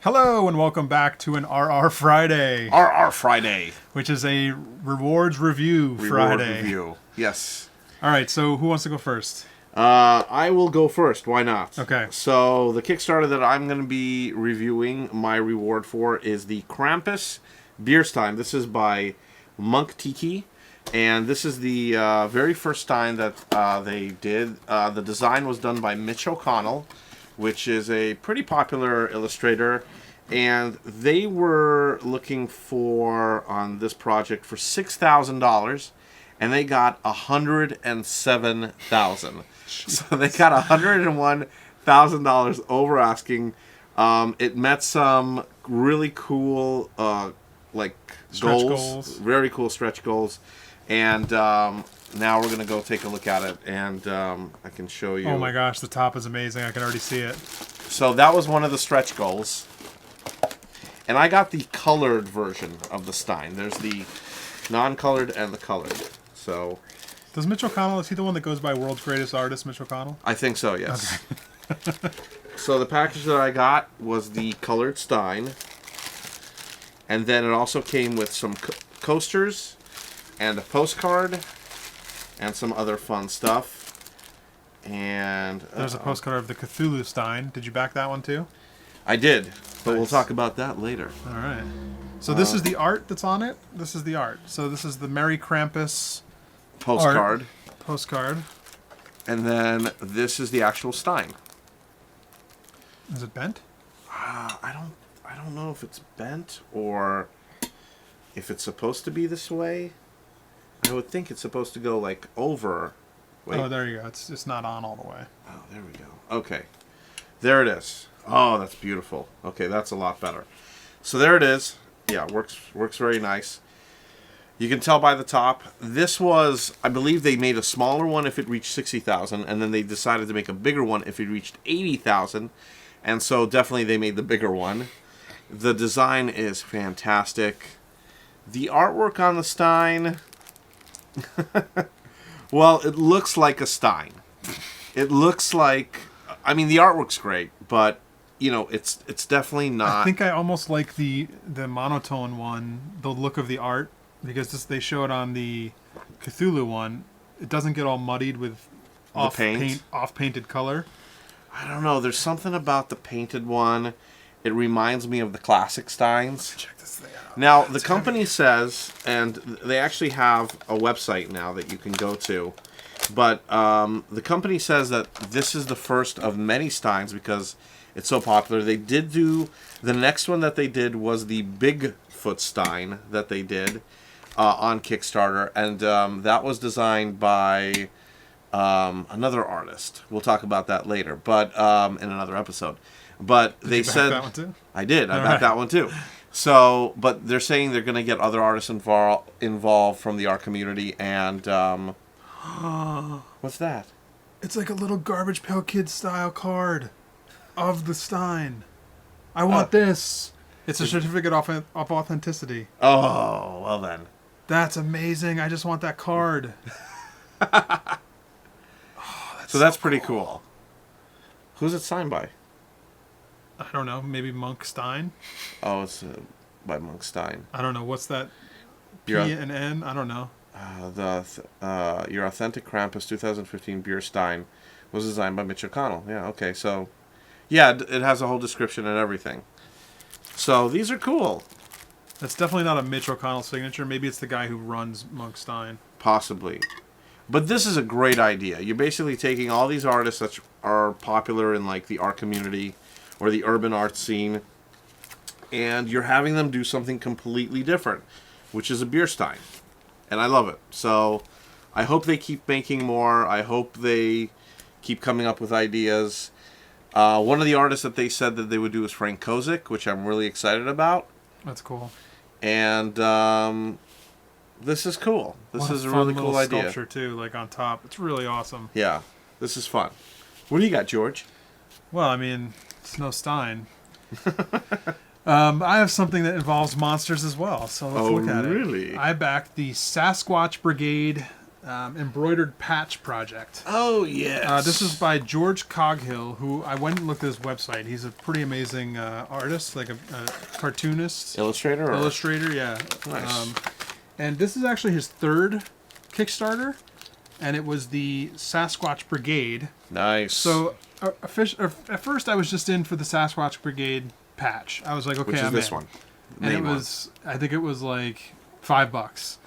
Hello and welcome back to an RR Friday. RR Friday. Which is a rewards review Friday. Review, yes. All right, so who wants to go first? I will go first. Why not? Okay. So the Kickstarter that I'm going to be reviewing, my reward for, is the Krampus Stein. This is by Munktiki. And this is the very first Stein that they did. The design was done by Mitch O'Connell, which is a pretty popular illustrator. And they were looking for, on this project, for $6,000. And they got $107,000. So they got $101,000 over asking. It met some really cool, Stretch goals. Very cool stretch goals. And now we're going to go take a look at it, and I can show you. Oh my gosh, the top is amazing. I can already see it. So that was one of the stretch goals. And I got the colored version of the Stein. There's the non-colored and the colored. So, does Mitch O'Connell, is he the one that goes by World's Greatest Artist, Mitch O'Connell? I think so, yes. Okay. So the package that I got was the colored Stein. And then it also came with some coasters and a postcard and some other fun stuff. And there's a postcard of the Cthulhu Stein. Did you back that one too? I did, but Nice. we'll talk about that later. All right. So this is the art that's on it. This is the art. So this is the Merry Krampus Postcard. Postcard. And then this is the actual Stein. Is it bent? I don't know if it's bent or if it's supposed to be this way. I would think it's supposed to go like over. Wait. Oh, there you go. It's just not on all the way. Oh, there we go. Okay. There it is. Oh, that's beautiful. Okay, that's a lot better. So there it is. Yeah, works very nice. You can tell by the top. This was, I believe they made a smaller one if it reached 60,000, and then they decided to make a bigger one if it reached 80,000. And so definitely they made the bigger one. The design is fantastic. The artwork on the Stein, well, it looks like a Stein. It looks like, I mean, the artwork's great, but you know, it's definitely not. I think I almost like the monotone one, the look of the art, because they show it on the Cthulhu one. It doesn't get all muddied with off-painted color. I don't know. There's something about the painted one. It reminds me of the classic Steins. Check this thing out. Now, the company says, and they actually have a website now that you can go to, but the company says that this is the first of many Steins because it's so popular. They did do, the next one that they did was the Bigfoot Stein that they did on Kickstarter, and that was designed by another artist. We'll talk about that later, but in another episode. But Did they you back said that one too? I did. I All backed right. that one too. So, but they're saying they're going to get other artists involved from the art community, and what's that? It's like a little Garbage Pail Kids style card of the Stein. I want this. It's a certificate of authenticity. Oh, well then. That's amazing. I just want that card. So that's pretty cool. Who's it signed by? I don't know. Maybe Monk Stein? Oh, it's by Monk Stein. I don't know. What's that? P Your, and N? I don't know. Your Authentic Krampus 2015 Beer Stein was designed by Mitch O'Connell. Yeah, okay. So, yeah, it has a whole description and everything. So these are cool. That's definitely not a Mitch O'Connell signature. Maybe it's the guy who runs Monk Stein. Possibly. But this is a great idea. You're basically taking all these artists that are popular in like the art community or the urban art scene, and you're having them do something completely different, which is a beer stein. And I love it. So I hope they keep making more. I hope they keep coming up with ideas. One of the artists that they said that they would do is Frank Kozik, which I'm really excited about. That's cool. And this is cool. This is a really cool idea. Sculpture too, like on top. It's really awesome. Yeah, this is fun. What do you got, George? Well, I mean, it's no Stein. I have something that involves monsters as well, so let's look at it. Really? I backed the Sasquatch Brigade embroidered patch project. Oh, yeah. This is by George Coghill, who I went and looked at his website. He's a pretty amazing artist, like a cartoonist. Illustrator? Illustrator, yeah. Nice. And this is actually his third Kickstarter, and it was the Sasquatch Brigade. Nice. So at first I was just in for the Sasquatch Brigade patch. I was like, okay, Which is I'm this in. one? And it was, I think it was like $5.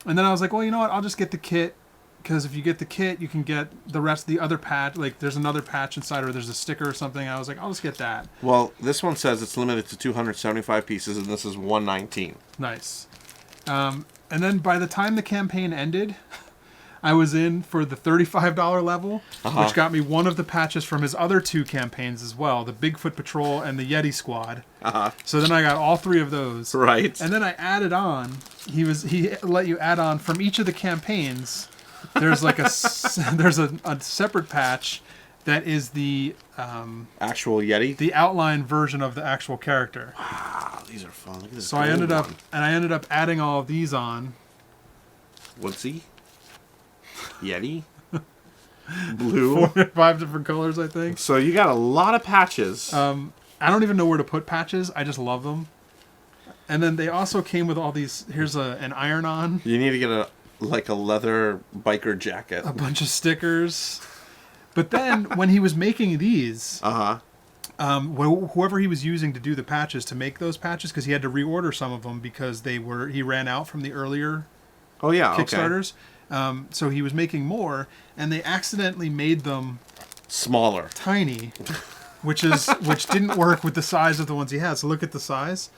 And then I was like, well, you know what? I'll just get the kit, because if you get the kit, you can get the rest of the other patch. Like, there's another patch inside, or there's a sticker or something. I was like, I'll just get that. Well, this one says it's limited to 275 pieces, and this is 119. Nice. And then by the time the campaign ended, I was in for the $35 level, which got me one of the patches from his other two campaigns as well, the Bigfoot Patrol and the Yeti Squad. So then I got all three of those. Right. And then I added on. He let you add on from each of the campaigns. There's like a separate patch that is the actual Yeti, the outline version of the actual character. Wow, these are fun. Look at this. So I ended up adding all of these on. What's he? Yeti? Blue? 4 or 5 different colors, I think. So you got a lot of patches. I don't even know where to put patches. I just love them. And then they also came with all these. Here's an iron-on. You need to get a leather biker jacket. A bunch of stickers. But then when he was making these, whoever he was using to do the patches, to make those patches, because he had to reorder some of them because he ran out from the earlier Kickstarters. Okay. So he was making more, and they accidentally made them smaller, tiny, which didn't work with the size of the ones he had. So look at the size.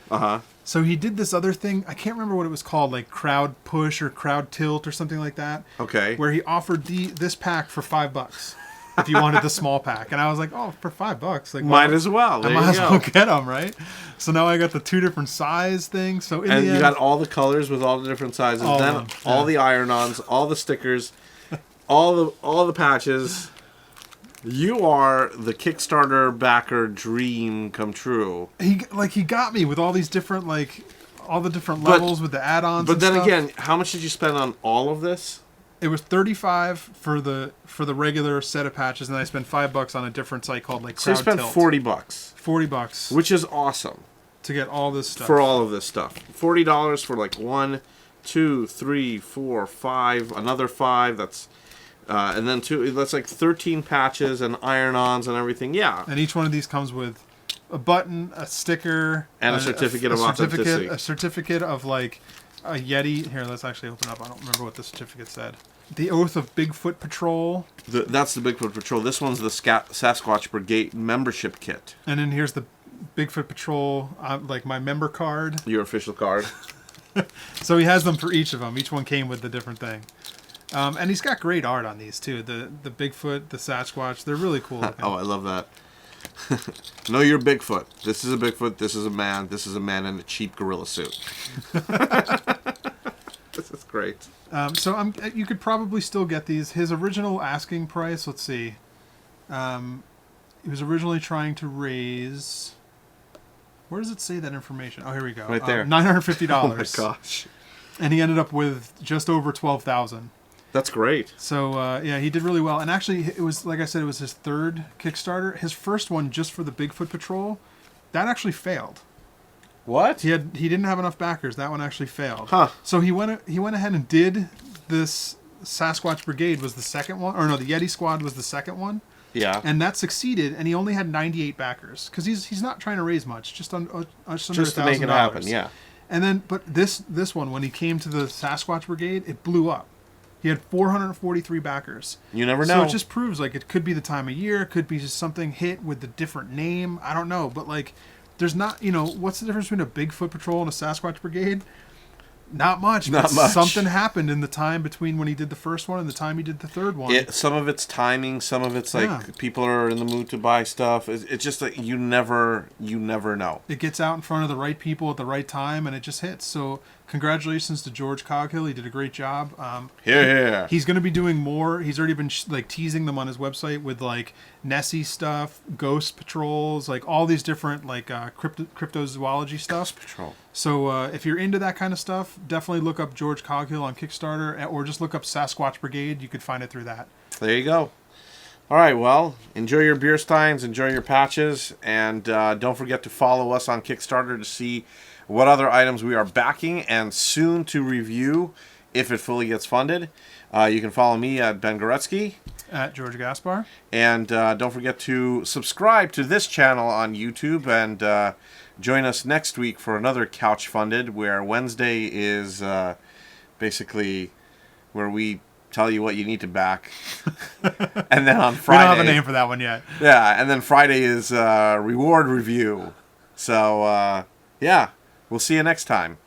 So he did this other thing. I can't remember what it was called, like crowd push or crowd tilt or something like that. Okay. Where he offered this pack for $5 if you wanted the small pack, and I was like, oh, for $5, like might as well. I might as well get them, right? So now I got the 2 different size things. So in the end, you got all the colors with all the different sizes. Then all the iron-ons, all the stickers, all the patches. You are the Kickstarter backer dream come true. He got me with all these different all the different levels with the add-ons. But then again, how much did you spend on all of this? It was $35 for the regular set of patches, and then I spent $5 on a different site called Crowd Tilt. So you spent $40. $40, which is awesome, to get all this stuff. For all of this stuff, $40 for 1, 2, 3, 4, 5, another 5. That's and then 2. That's 13 patches and iron-ons and everything. Yeah. And each one of these comes with a button, a sticker, and a certificate of authenticity. A certificate of a Yeti. Here, let's actually open up. I don't remember what the certificate said. The Oath of Bigfoot Patrol. That's the Bigfoot Patrol. This one's the Sasquatch Brigade membership kit. And then here's the Bigfoot Patrol, my member card. Your official card. So he has them for each of them. Each one came with a different thing. And he's got great art on these, too. The Bigfoot, the Sasquatch, they're really cool looking. Oh, I love that. Know your Bigfoot. This is a Bigfoot. This is a man. This is a man in a cheap gorilla suit. This is great. So you could probably still get these. His original asking price, let's see. He was originally trying to raise... Where does it say that information? Oh, here we go. Right there. $950. Oh my gosh. And he ended up with just over $12,000. That's great. So, he did really well. And actually, it was, like I said, it was his third Kickstarter. His first one, just for the Bigfoot Patrol, that actually failed. What? He didn't have enough backers. That one actually failed. Huh. So he went ahead and did this. Sasquatch Brigade was the second one. Or no, the Yeti Squad was the second one. Yeah. And that succeeded, and he only had 98 backers. Because he's not trying to raise much. Just under $1,000. To make it happen, yeah. And then, but this one, when he came to the Sasquatch Brigade, it blew up. He had 443 backers. You never know. So it just proves, it could be the time of year. It could be just something hit with a different name. I don't know. But, there's not, what's the difference between a Bigfoot Patrol and a Sasquatch Brigade? Not much. Not much. Something happened in the time between when he did the first one and the time he did the third one. Some of it's timing. Some of it's people are in the mood to buy stuff. It's just that you never know. It gets out in front of the right people at the right time, and it just hits. So congratulations to George Coghill. He did a great job. He's going to be doing more. He's already been teasing them on his website with Nessie stuff, ghost patrols, all these different cryptozoology stuff. Ghost patrol. So if you're into that kind of stuff, definitely look up George Coghill on Kickstarter, or just look up Sasquatch Brigade. You could find it through that. There you go. All right, well, enjoy your beer steins, enjoy your patches, and don't forget to follow us on Kickstarter to see what other items we are backing and soon to review if it fully gets funded. You can follow me at Ben Goretzky. At George Gaspar. And don't forget to subscribe to this channel on YouTube, and join us next week for another CouchFunded, where Wednesday is basically where we tell you what you need to back. And then on Friday... We don't have a name for that one yet. Yeah, and then Friday is reward review. So, yeah, we'll see you next time.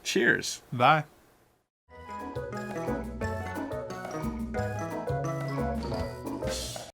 Cheers. Bye.